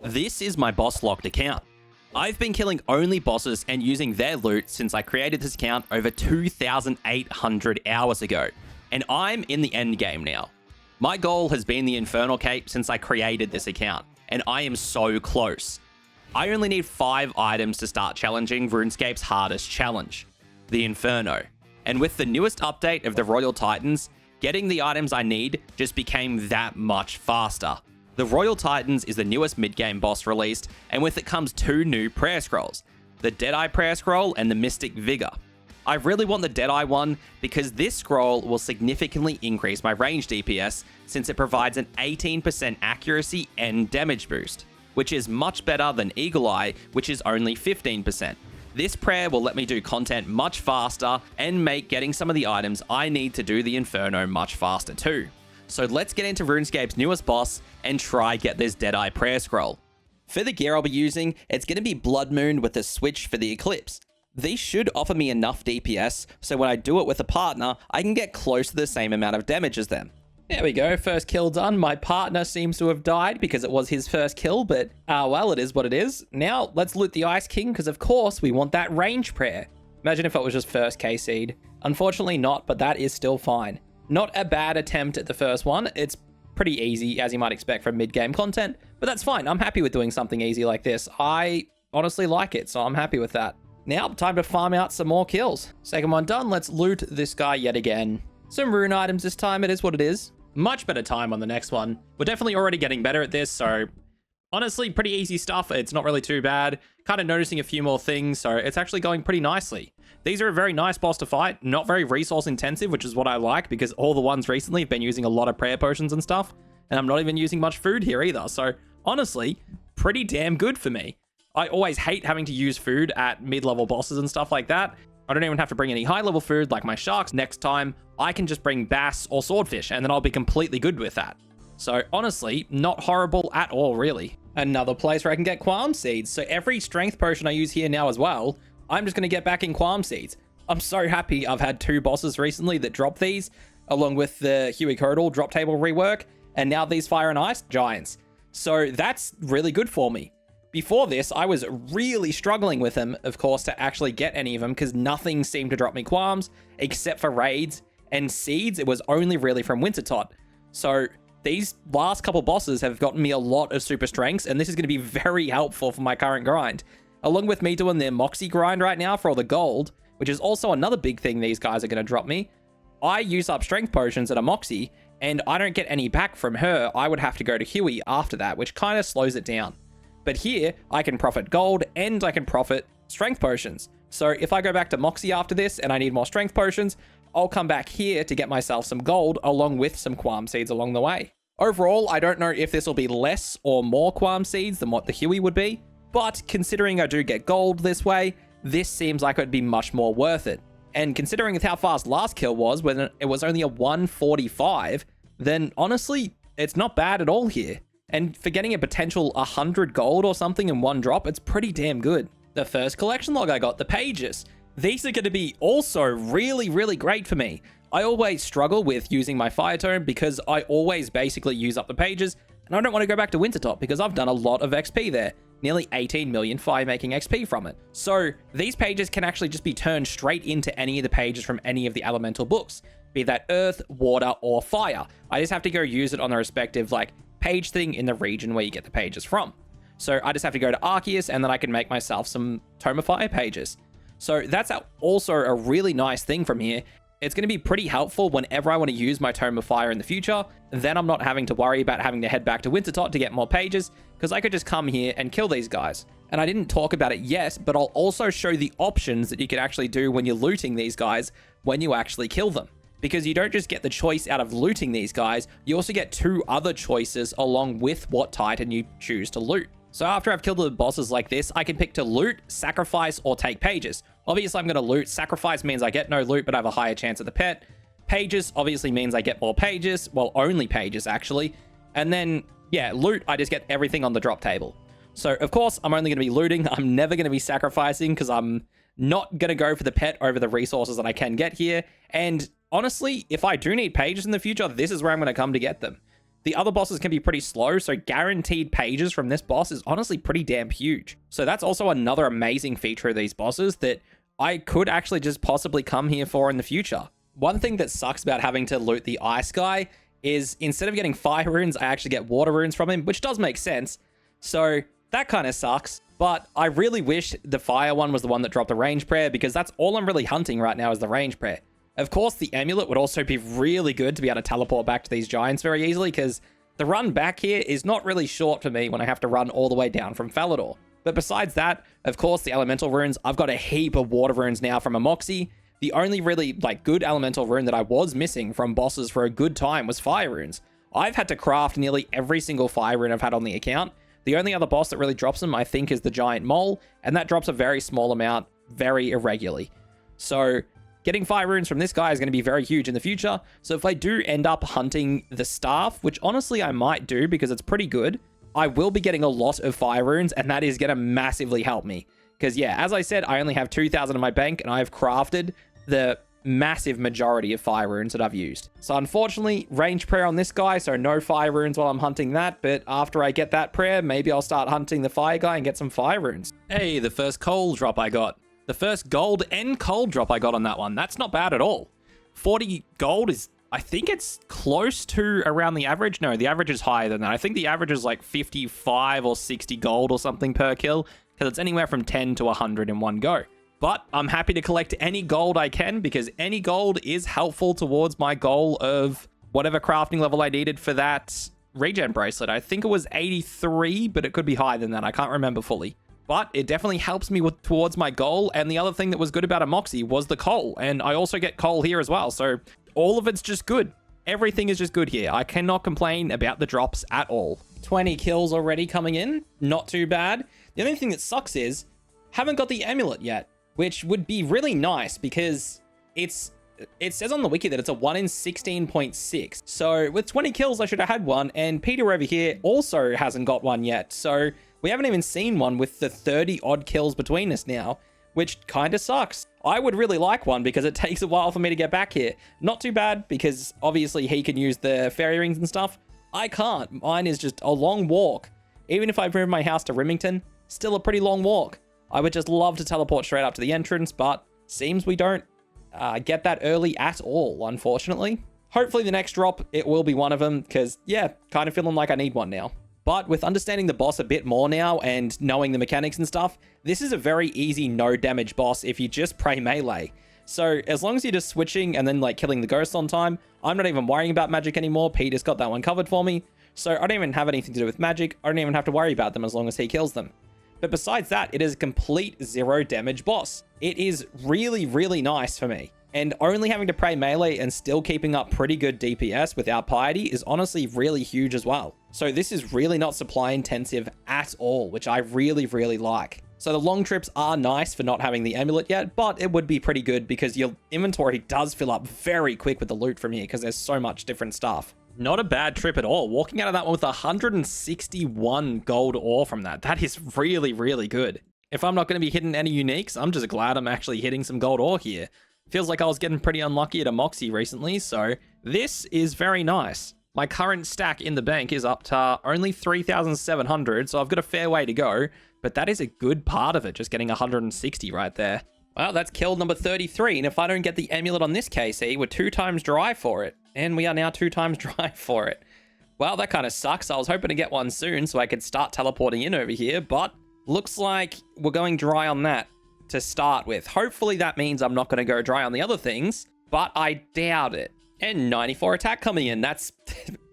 This is my boss locked account. I've been killing only bosses and using their loot since I created this account over 2,800 hours ago, and I'm in the end game now. My goal has been the Inferno cape since I created this account, and I am so close. I only need 5 items to start challenging RuneScape's hardest challenge, the Inferno. And with the newest update of the Royal Titans, getting the items I need just became that much faster. The Royal Titans is the newest mid-game boss released, and with it comes 2 new prayer scrolls, the Deadeye prayer scroll and the Mystic Vigor. I really want the Deadeye one because this scroll will significantly increase my range DPS since it provides an 18% accuracy and damage boost, which is much better than Eagle Eye, which is only 15%. This prayer will let me do content much faster and make getting some of the items I need to do the Inferno much faster too. So let's get into RuneScape's newest boss and try get this Deadeye prayer scroll. For the gear I'll be using, it's going to be Blood Moon with a switch for the Eclipse. These should offer me enough DPS, so when I do it with a partner, I can get close to the same amount of damage as them. There we go, first kill done. My partner seems to have died because it was his first kill, but well, it is what it is. Now, let's loot the Ice King, because of course we want that range prayer. Imagine if it was just first KC'd. Unfortunately not, but that is still fine. Not a bad attempt at the first one. It's pretty easy, as you might expect from mid-game content, but that's fine. I'm happy with doing something easy like this. I honestly like it, so I'm happy with that. Now, time to farm out some more kills. Second one done, let's loot this guy yet again. Some rune items this time, it is what it is. Much better time on the next one. We're definitely already getting better at this, so honestly, pretty easy stuff. It's not really too bad. Kind of noticing a few more things, so it's actually going pretty nicely. These are a very nice boss to fight, not very resource intensive, which is what I like, because all the ones recently have been using a lot of prayer potions and stuff, and I'm not even using much food here either, so honestly, pretty damn good for me. I always hate having to use food at mid-level bosses and stuff like that. I don't even have to bring any high-level food like my sharks next time. I can just bring bass or swordfish, and then I'll be completely good with that. So honestly, not horrible at all, really. Another place where I can get Qualm Seeds. So every strength potion I use here now as well, I'm just going to get back in Qualm Seeds. I'm so happy I've had 2 bosses recently that drop these, along with the Huey Codal drop table rework, and now these Fire and Ice giants. So that's really good for me. Before this, I was really struggling with them, of course, to actually get any of them, because nothing seemed to drop me Qualms, except for raids and seeds. It was only really from Wintertot. So these last couple bosses have gotten me a lot of super strengths, and this is going to be very helpful for my current grind. Along with me doing the Moxie grind right now for all the gold, which is also another big thing these guys are going to drop me. I use up strength potions at a Moxie, and I don't get any back from her. I would have to go to Huey after that, which kind of slows it down. But here, I can profit gold, and I can profit strength potions. So if I go back to Moxie after this, and I need more strength potions, I'll come back here to get myself some gold, along with some Qualm Seeds along the way. Overall, I don't know if this will be less or more Qualm Seeds than what the Huey would be, but considering I do get gold this way, this seems like it would be much more worth it. And considering with how fast last kill was, when it was only a 145, then honestly, it's not bad at all here. And for getting a potential 100 gold or something in one drop, it's pretty damn good. The first collection log I got, the pages. These are going to be also really, really great for me. I always struggle with using my Fire Tome because I always basically use up the pages, and I don't want to go back to Wintertop because I've done a lot of XP there. Nearly 18 million fire-making XP from it. So these pages can actually just be turned straight into any of the pages from any of the elemental books, be that earth, water, or fire. I just have to go use it on the respective page thing in the region where you get the pages from. So I just have to go to Arceus, and then I can make myself some Tome of Fire pages. So that's also a really nice thing from here. It's going to be pretty helpful whenever I want to use my Tome of Fire in the future. Then I'm not having to worry about having to head back to Wintertot to get more pages, because I could just come here and kill these guys. And I didn't talk about it yet, but I'll also show the options that you can actually do when you're looting these guys when you actually kill them. Because you don't just get the choice out of looting these guys, you also get 2 other choices along with what Titan you choose to loot. So after I've killed the bosses like this, I can pick to loot, sacrifice, or take pages. Obviously, I'm going to loot. Sacrifice means I get no loot, but I have a higher chance at the pet. Pages obviously means I get more pages. Well, only pages, actually. And then, yeah, loot, I just get everything on the drop table. So, of course, I'm only going to be looting. I'm never going to be sacrificing because I'm not going to go for the pet over the resources that I can get here. And honestly, if I do need pages in the future, this is where I'm going to come to get them. The other bosses can be pretty slow, so guaranteed pages from this boss is honestly pretty damn huge. So that's also another amazing feature of these bosses that I could actually just possibly come here for in the future. One thing that sucks about having to loot the ice guy is instead of getting fire runes, I actually get water runes from him, which does make sense. So that kind of sucks. But I really wish the fire one was the one that dropped the range prayer, because that's all I'm really hunting right now is the range prayer. Of course, the amulet would also be really good to be able to teleport back to these giants very easily, because the run back here is not really short for me when I have to run all the way down from Falador. But besides that, of course, the elemental runes, I've got a heap of water runes now from Amoxie. The only really good elemental rune that I was missing from bosses for a good time was fire runes. I've had to craft nearly every single fire rune I've had on the account. The only other boss that really drops them, I think, is the giant mole, and that drops a very small amount very irregularly. So getting fire runes from this guy is going to be very huge in the future. So if I do end up hunting the staff, which honestly I might do because it's pretty good, I will be getting a lot of fire runes, and that is going to massively help me. Because yeah, as I said, I only have 2,000 in my bank, and I've crafted the massive majority of fire runes that I've used. So unfortunately, range prayer on this guy, so no fire runes while I'm hunting that, but after I get that prayer, maybe I'll start hunting the fire guy and get some fire runes. Hey, the first coal drop I got. The first gold and coal drop I got on that one. That's not bad at all. 40 gold is, I think it's close to around the average. No, the average is higher than that. I think the average is like 55 or 60 gold or something per kill, because it's anywhere from 10 to 100 in one go. But I'm happy to collect any gold I can, because any gold is helpful towards my goal of whatever crafting level I needed for that regen bracelet. I think it was 83, but it could be higher than that. I can't remember fully. But it definitely helps me towards my goal. And the other thing that was good about Amoxie was the coal. And I also get coal here as well. So all of it's just good. Everything is just good here. I cannot complain about the drops at all. 20 kills already coming in. Not too bad. The only thing that sucks is haven't got the amulet yet, which would be really nice because it says on the wiki that it's a 1 in 16.6. So with 20 kills, I should have had one. And Peter over here also hasn't got one yet. So we haven't even seen one with the 30 odd kills between us now, which kind of sucks. I would really like one because it takes a while for me to get back here. Not too bad because obviously he can use the fairy rings and stuff. I can't. Mine is just a long walk. Even if I move my house to Remington, still a pretty long walk. I would just love to teleport straight up to the entrance, but seems we don't get that early at all, unfortunately. Hopefully the next drop, it will be one of them, because yeah, kind of feeling like I need one now. But with understanding the boss a bit more now and knowing the mechanics and stuff, this is a very easy no damage boss if you just pray melee. So as long as you're just switching and then killing the ghosts on time, I'm not even worrying about magic anymore. Peter's got that one covered for me. So I don't even have anything to do with magic. I don't even have to worry about them as long as he kills them. But besides that, it is a complete 0 damage boss. It is really, really nice for me. And only having to pray melee and still keeping up pretty good DPS without piety is honestly really huge as well. So this is really not supply intensive at all, which I really, really like. So the long trips are nice for not having the amulet yet, but it would be pretty good because your inventory does fill up very quick with the loot from here because there's so much different stuff. Not a bad trip at all. Walking out of that one with 161 gold ore from that. That is really, really good. If I'm not going to be hitting any uniques, I'm just glad I'm actually hitting some gold ore here. Feels like I was getting pretty unlucky at Amoxie recently, so this is very nice. My current stack in the bank is up to only 3,700, so I've got a fair way to go, but that is a good part of it, just getting 160 right there. Well, that's kill number 33, and if I don't get the amulet on this KC, we're 2 times dry for it. And we are now 2 times dry for it. Well, that kind of sucks. I was hoping to get one soon so I could start teleporting in over here, but looks like we're going dry on that to start with. Hopefully that means I'm not going to go dry on the other things, but I doubt it. And 94 attack coming in. That's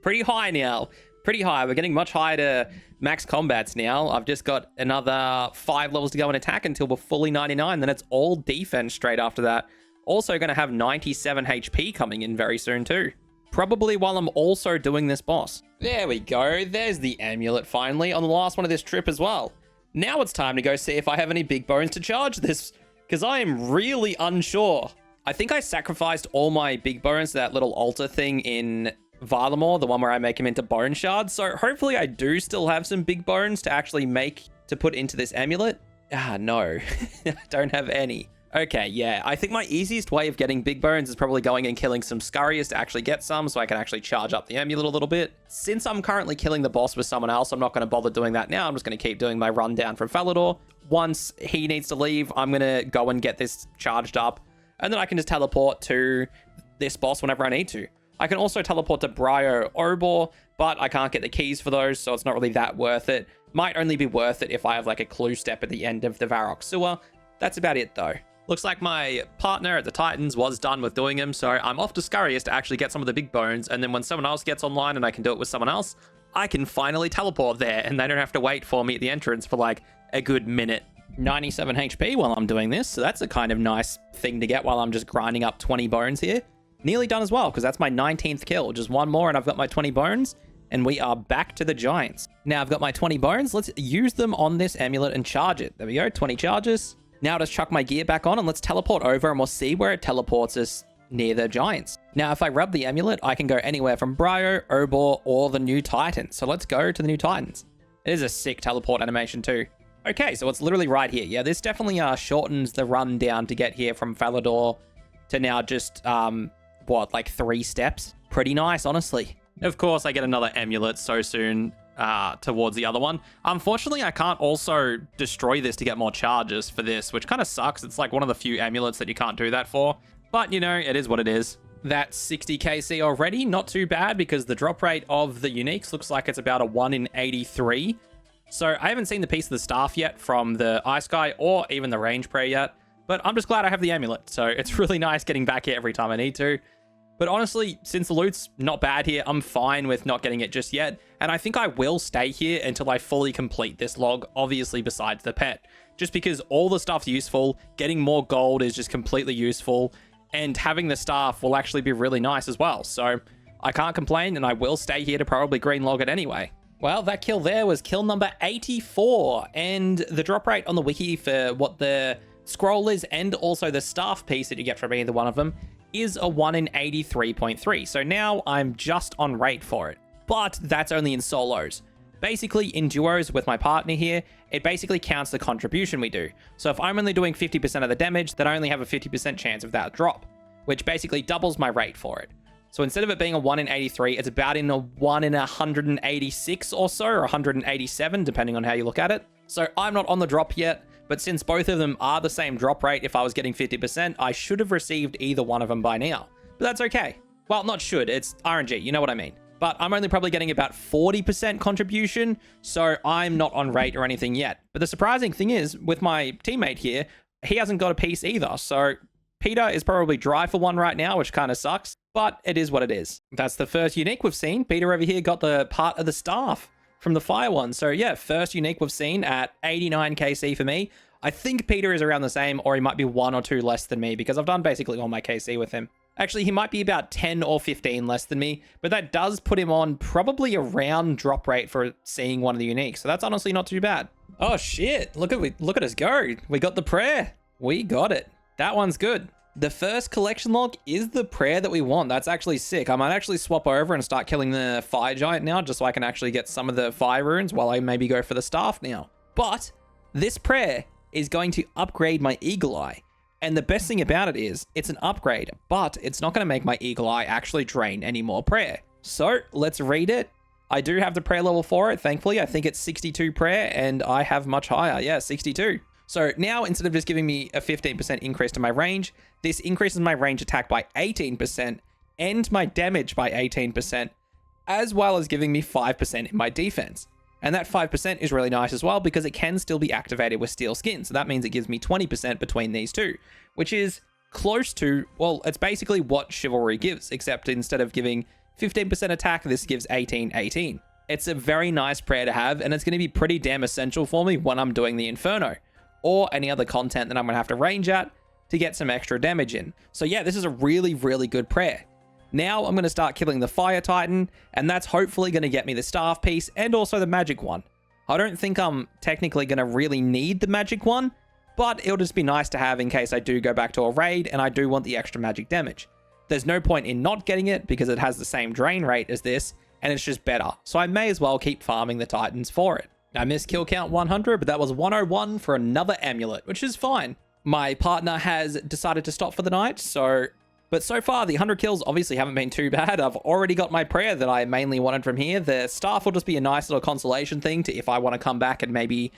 pretty high now. Pretty high. We're getting much higher to max combats now. I've just got another 5 levels to go in attack until we're fully 99. Then it's all defense straight after that. Also going to have 97 HP coming in very soon too. Probably while I'm also doing this boss. There we go. There's the amulet finally on the last one of this trip as well. Now it's time to go see if I have any big bones to charge this, because I am really unsure. I think I sacrificed all my big bones to that little altar thing in Varlamore, the one where I make him into bone shards. So hopefully I do still have some big bones to actually put into this amulet. No, I don't have any. Okay, yeah, I think my easiest way of getting big bones is probably going and killing some scurriers to actually get some, so I can actually charge up the amulet a little bit. Since I'm currently killing the boss with someone else, I'm not going to bother doing that now. I'm just going to keep doing my run down from Falador. Once he needs to leave, I'm going to go and get this charged up, and then I can just teleport to this boss whenever I need to. I can also teleport to Bryo Obor, but I can't get the keys for those, so it's not really that worth it. Might only be worth it if I have like a clue step at the end of the Varrock sewer. That's about it though. Looks like my partner at the Titans was done with doing them, so I'm off to Scurrius to actually get some of the big bones, and then when someone else gets online and I can do it with someone else, I can finally teleport there, and they don't have to wait for me at the entrance for like a good minute. 97 HP while I'm doing this, so that's a kind of nice thing to get while I'm just grinding up 20 bones here. Nearly done as well, because that's my 19th kill. Just one more and I've got my 20 bones, and we are back to the giants. Now I've got my 20 bones, let's use them on this amulet and charge it. There we go, 20 charges. Now just chuck my gear back on and let's teleport over, and we'll see where it teleports us near the giants. Now, if I rub the amulet, I can go anywhere from Bryo, Obor, or the new Titans. So let's go to the new Titans. It is a sick teleport animation too. Okay, so it's literally right here. Yeah, this definitely shortens the run down to get here from Falador to now just, like 3 steps. Pretty nice, honestly. Of course, I get another amulet so soon towards the other one. Unfortunately, I can't also destroy this to get more charges for this, which kind of sucks. It's like one of the few amulets that you can't do that for. But, you know, it is what it is. That's 60 KC already. Not too bad, because the drop rate of the uniques looks like it's about a 1 in 83. So I haven't seen the piece of the staff yet from the Ice Guy or even the range prayer yet. But I'm just glad I have the amulet. So it's really nice getting back here every time I need to. But honestly, since the loot's not bad here, I'm fine with not getting it just yet. And I think I will stay here until I fully complete this log, obviously besides the pet. Just because all the stuff's useful, getting more gold is just completely useful, and having the staff will actually be really nice as well. So I can't complain, and I will stay here to probably green log it anyway. Well, that kill there was kill number 84, and the drop rate on the wiki for what the scroll is, and also the staff piece that you get from either one of them, is a 1 in 83.3. So now I'm just on rate for it. But that's only in solos. Basically, in duos with my partner here, it basically counts the contribution we do. So if I'm only doing 50% of the damage, then I only have a 50% chance of that drop, which basically doubles my rate for it. So instead of it being a 1 in 83, it's about in a 1 in 186 or so, or 187, depending on how you look at it. So I'm not on the drop yet, but since both of them are the same drop rate, if I was getting 50%, I should have received either one of them by now. But that's okay. Well, not should, it's RNG, you know what I mean. But I'm only probably getting about 40% contribution, so I'm not on rate or anything yet. But the surprising thing is, with my teammate here, he hasn't got a piece either, so Peter is probably dry for one right now, which kind of sucks, but it is what it is. That's the first unique we've seen. Peter over here got the part of the staff from the fire one. So yeah, first unique we've seen at 89 KC for me. I think Peter is around the same, or he might be 1 or 2 less than me, because I've done basically all my KC with him. Actually, he might be about 10 or 15 less than me, but that does put him on probably around drop rate for seeing one of the uniques. So that's honestly not too bad. Oh shit, look at us go. We got the prayer. We got it. That one's good. The first collection log is the prayer that we want. That's actually sick. I might actually swap over and start killing the fire giant now, just so I can actually get some of the fire runes while I maybe go for the staff now. But this prayer is going to upgrade my eagle eye. And the best thing about it is it's an upgrade, but it's not going to make my eagle eye actually drain any more prayer. So let's read it. I do have the prayer level for it, thankfully. I think it's 62 prayer, and I have much higher. Yeah, 62. So now, instead of just giving me a 15% increase to my range, this increases my range attack by 18% and my damage by 18%, as well as giving me 5% in my defense. And that 5% is really nice as well, because it can still be activated with steel skin. So that means it gives me 20% between these two, which is close to, well, it's basically what chivalry gives, except instead of giving 15% attack, this gives 18. It's a very nice prayer to have, and it's going to be pretty damn essential for me when I'm doing the Inferno, or any other content that I'm going to have to range at to get some extra damage in. So yeah, this is a really, really good prayer. Now I'm going to start killing the Fire Titan, and that's hopefully going to get me the staff piece and also the magic one. I don't think I'm technically going to really need the magic one, but it'll just be nice to have in case I do go back to a raid and I do want the extra magic damage. There's no point in not getting it because it has the same drain rate as this, and it's just better. So I may as well keep farming the Titans for it. I missed kill count 100, but that was 101 for another amulet, which is fine. My partner has decided to stop for the night, but so far, the 100 kills obviously haven't been too bad. I've already got my prayer that I mainly wanted from here. The staff will just be a nice little consolation thing to if I want to come back and maybe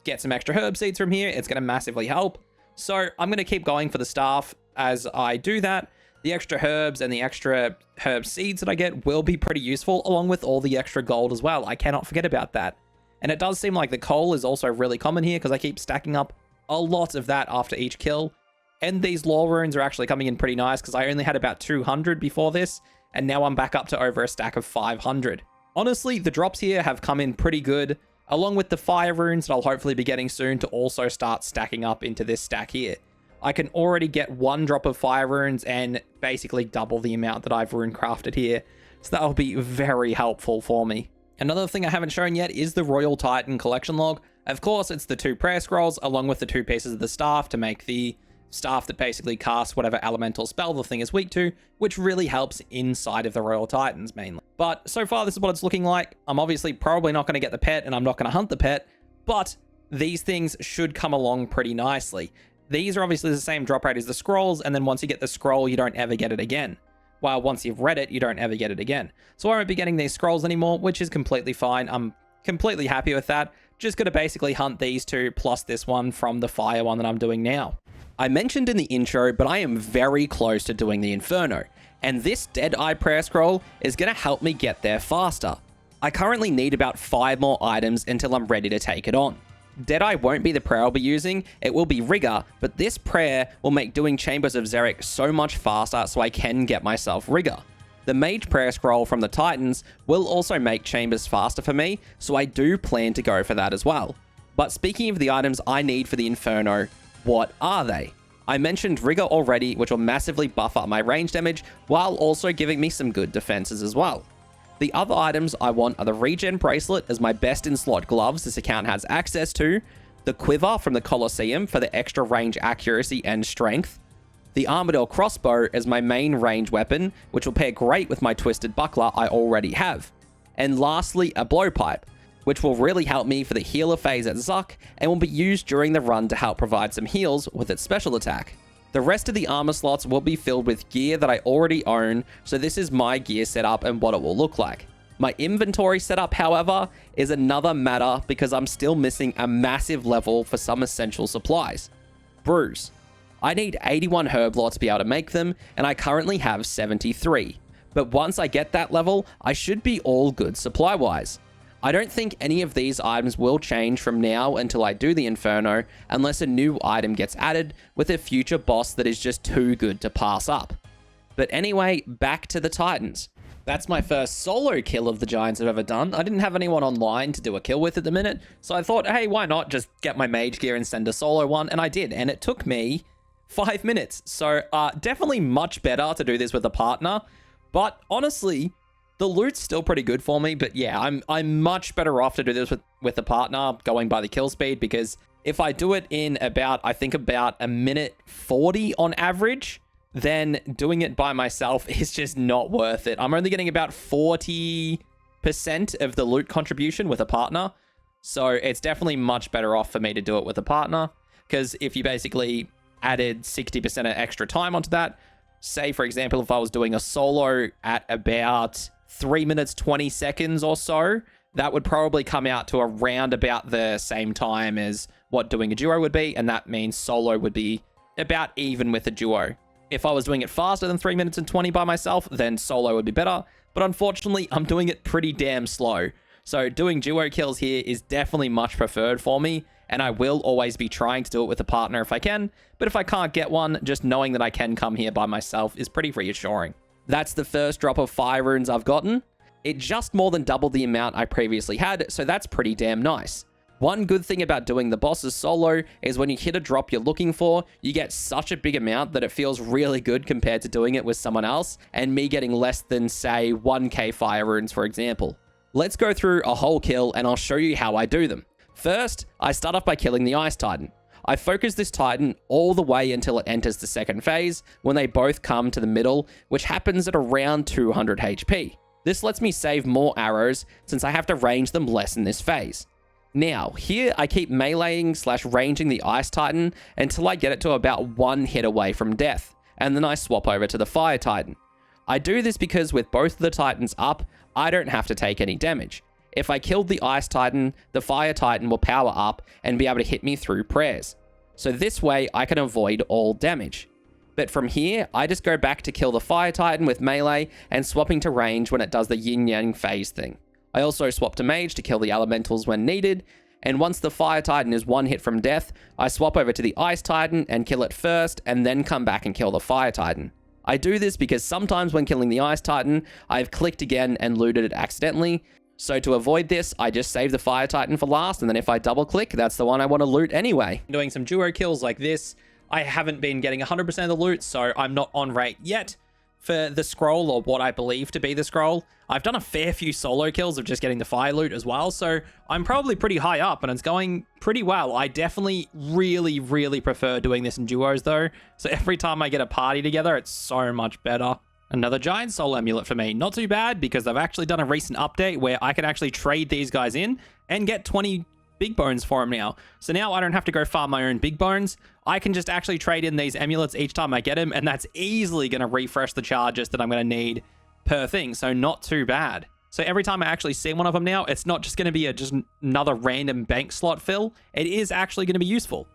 get some extra herb seeds from here. It's going to massively help. So I'm going to keep going for the staff as I do that. The extra herbs and the extra herb seeds that I get will be pretty useful, along with all the extra gold as well. I cannot forget about that. And it does seem like the coal is also really common here because I keep stacking up a lot of that after each kill. And these lore runes are actually coming in pretty nice because I only had about 200 before this, and now I'm back up to over a stack of 500. Honestly, the drops here have come in pretty good, along with the fire runes that I'll hopefully be getting soon to also start stacking up into this stack here. I can already get 1 drop of fire runes and basically double the amount that I've rune crafted here, so that will be very helpful for me. Another thing I haven't shown yet is the Royal Titan collection log. Of course, it's the 2 prayer scrolls along with the 2 pieces of the staff to make the staff that basically casts whatever elemental spell the thing is weak to, which really helps inside of the Royal Titans mainly. But so far, this is what it's looking like. I'm obviously probably not going to get the pet, and I'm not going to hunt the pet, but these things should come along pretty nicely. These are obviously the same drop rate as the scrolls, and then once you get the scroll, you don't ever get it again. While once you've read it, you don't ever get it again. So I won't be getting these scrolls anymore, which is completely fine. I'm completely happy with that. Just going to basically hunt these 2 plus this one from the fire one that I'm doing now. I mentioned in the intro, but I am very close to doing the Inferno, and this Deadeye prayer scroll is going to help me get there faster. I currently need about 5 more items until I'm ready to take it on. Deadeye won't be the prayer I'll be using, it will be Rigor, but this prayer will make doing Chambers of Xeric so much faster so I can get myself Rigor. The Mage prayer scroll from the Titans will also make Chambers faster for me, so I do plan to go for that as well. But speaking of the items I need for the Inferno, what are they? I mentioned Rigor already, which will massively buff up my range damage, while also giving me some good defenses as well. The other items I want are the Regen Bracelet as my best in slot gloves this account has access to, the Quiver from the Colosseum for the extra range accuracy and strength, the Armadillo Crossbow as my main range weapon, which will pair great with my Twisted Buckler I already have, and lastly a Blowpipe, which will really help me for the healer phase at Zuck and will be used during the run to help provide some heals with its special attack. The rest of the armor slots will be filled with gear that I already own, so this is my gear setup and what it will look like. My inventory setup, however, is another matter because I'm still missing a massive level for some essential supplies. Brews. I need 81 herb lots to be able to make them, and I currently have 73. But once I get that level, I should be all good supply-wise. I don't think any of these items will change from now until I do the Inferno, unless a new item gets added with a future boss that is just too good to pass up. But anyway, back to the Titans. That's my first solo kill of the Giants I've ever done. I didn't have anyone online to do a kill with at the minute, so I thought, hey, why not just get my mage gear and send a solo one, and I did, and it took me 5 minutes. So definitely much better to do this with a partner, but honestly, the loot's still pretty good for me, but yeah, I'm much better off to do this with a partner, going by the kill speed, because if I do it in about a minute 40 on average, then doing it by myself is just not worth it. I'm only getting about 40% of the loot contribution with a partner, so it's definitely much better off for me to do it with a partner, because if you basically added 60% of extra time onto that, say for example, if I was doing a solo at about 3 minutes 20 seconds or so, that would probably come out to around about the same time as what doing a duo would be, and that means solo would be about even with a duo. If I was doing it faster than 3 minutes and 20 by myself, then solo would be better, but unfortunately I'm doing it pretty damn slow. So doing duo kills here is definitely much preferred for me, and I will always be trying to do it with a partner if I can, but if I can't get one, just knowing that I can come here by myself is pretty reassuring. That's the first drop of fire runes I've gotten. It just more than doubled the amount I previously had, so that's pretty damn nice. One good thing about doing the bosses solo is when you hit a drop you're looking for, you get such a big amount that it feels really good compared to doing it with someone else, and me getting less than, say, 1k fire runes, for example. Let's go through a whole kill and I'll show you how I do them. First, I start off by killing the Ice Titan. I focus this Titan all the way until it enters the second phase, when they both come to the middle, which happens at around 200 HP. This lets me save more arrows, since I have to range them less in this phase. Now, here I keep meleeing / ranging the Ice Titan until I get it to about 1 hit away from death, and then I swap over to the Fire Titan. I do this because with both of the Titans up, I don't have to take any damage. If I killed the Ice Titan, the Fire Titan will power up and be able to hit me through prayers. So this way I can avoid all damage. But from here, I just go back to kill the Fire Titan with melee and swapping to range when it does the yin-yang phase thing. I also swap to mage to kill the elementals when needed, and once the Fire Titan is 1 hit from death, I swap over to the Ice Titan and kill it first, and then come back and kill the Fire Titan. I do this because sometimes when killing the Ice Titan, I've clicked again and looted it accidentally. So to avoid this, I just save the Fire Titan for last, and then if I double click, that's the one I want to loot anyway. Doing some duo kills like this, I haven't been getting 100% of the loot, so I'm not on rate yet for the scroll, or what I believe to be the scroll. I've done a fair few solo kills of just getting the fire loot as well, so I'm probably pretty high up and it's going pretty well. I definitely really prefer doing this in duos though, so every time I get a party together, it's so much better. Another giant soul amulet for me. Not too bad, because they've actually done a recent update where I can actually trade these guys in and get 20 big bones for them now. So now I don't have to go farm my own big bones. I can just actually trade in these amulets each time I get them, and that's easily going to refresh the charges that I'm going to need per thing. So not too bad. So every time I actually see one of them now, it's not just going to be just another random bank slot fill. It is actually going to be useful.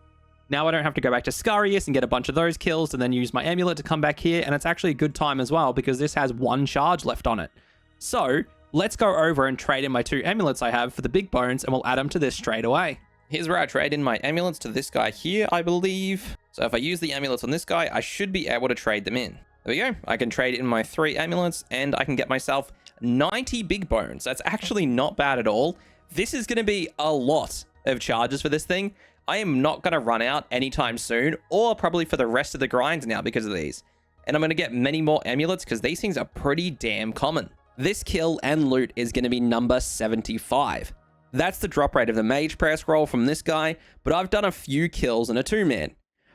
Now I don't have to go back to Scarius and get a bunch of those kills and then use my amulet to come back here. And it's actually a good time as well because this has 1 charge left on it. So let's go over and trade in my 2 amulets I have for the big bones, and we'll add them to this straight away. Here's where I trade in my amulets to this guy here, I believe. So if I use the amulets on this guy, I should be able to trade them in. There we go. I can trade in my 3 amulets and I can get myself 90 big bones. That's actually not bad at all. This is going to be a lot of charges for this thing. I am not going to run out anytime soon, or probably for the rest of the grinds now because of these. And I'm going to get many more amulets because these things are pretty damn common. This kill and loot is going to be number 75. That's the drop rate of the mage prayer scroll from this guy, but I've done a few kills in a 2-man.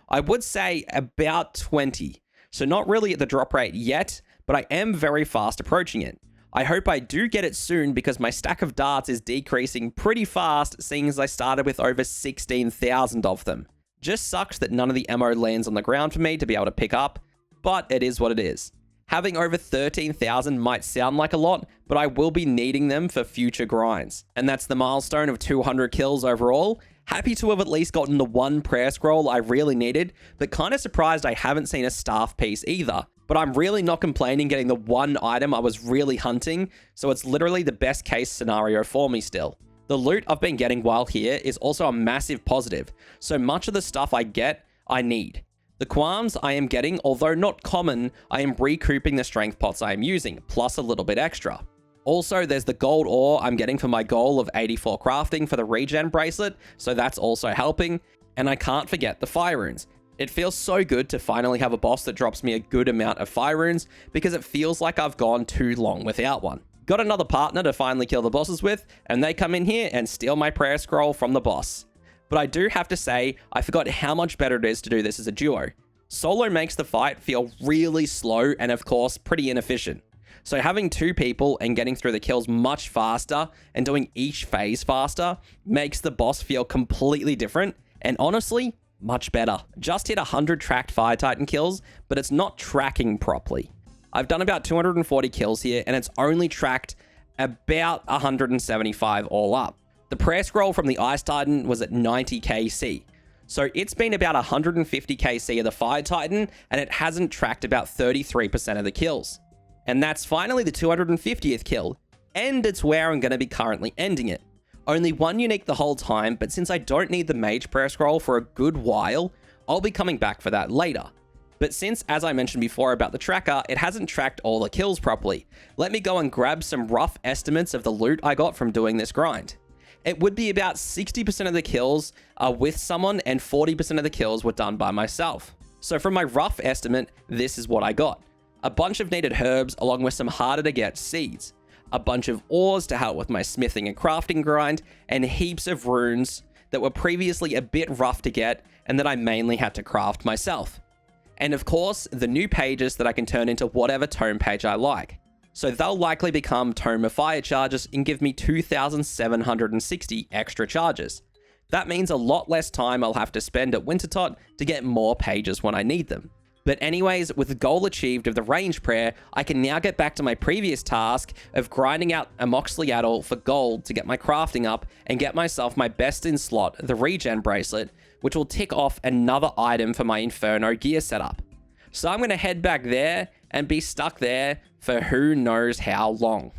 I would say about 20. So not really at the drop rate yet, but I am very fast approaching it. I hope I do get it soon because my stack of darts is decreasing pretty fast, seeing as I started with over 16,000 of them. Just sucks that none of the ammo lands on the ground for me to be able to pick up, but it is what it is. Having over 13,000 might sound like a lot, but I will be needing them for future grinds. And that's the milestone of 200 kills overall. Happy to have at least gotten the 1 prayer scroll I really needed, but kind of surprised I haven't seen a staff piece either. But I'm really not complaining getting the 1 item I was really hunting, so it's literally the best case scenario for me still. The loot I've been getting while here is also a massive positive, so much of the stuff I get, I need. The qualms I am getting, although not common, I am recouping the strength pots I am using, plus a little bit extra. Also, there's the gold ore I'm getting for my goal of 84 crafting for the regen bracelet, so that's also helping. And I can't forget the fire runes. It feels so good to finally have a boss that drops me a good amount of fire runes, because it feels like I've gone too long without one. Got another partner to finally kill the bosses with, and they come in here and steal my prayer scroll from the boss. But I do have to say, I forgot how much better it is to do this as a duo. Solo makes the fight feel really slow and of course pretty inefficient. So having 2 people and getting through the kills much faster and doing each phase faster makes the boss feel completely different, and honestly, much better. Just hit 100 tracked Fire Titan kills, but it's not tracking properly. I've done about 240 kills here and it's only tracked about 175 all up. The prayer scroll from the Ice Titan was at 90 KC. So it's been about 150 KC of the Fire Titan, and it hasn't tracked about 33% of the kills. And that's finally the 250th kill, and it's where I'm going to be currently ending it. Only 1 unique the whole time, but since I don't need the Mage Prayer Scroll for a good while, I'll be coming back for that later. But since, as I mentioned before about the tracker, it hasn't tracked all the kills properly, let me go and grab some rough estimates of the loot I got from doing this grind. It would be about 60% of the kills are with someone and 40% of the kills were done by myself. So from my rough estimate, this is what I got. A bunch of needed herbs along with some harder to get seeds. A bunch of ores to help with my smithing and crafting grind, and heaps of runes that were previously a bit rough to get and that I mainly had to craft myself. And of course, the new pages that I can turn into whatever tome page I like. So they'll likely become Tome of Fire charges and give me 2,760 extra charges. That means a lot less time I'll have to spend at Wintertot to get more pages when I need them. But anyways, with the goal achieved of the range prayer, I can now get back to my previous task of grinding out Amoxicliatal for gold to get my crafting up and get myself my best in slot, the regen bracelet, which will tick off another item for my Inferno gear setup. So I'm going to head back there and be stuck there for who knows how long.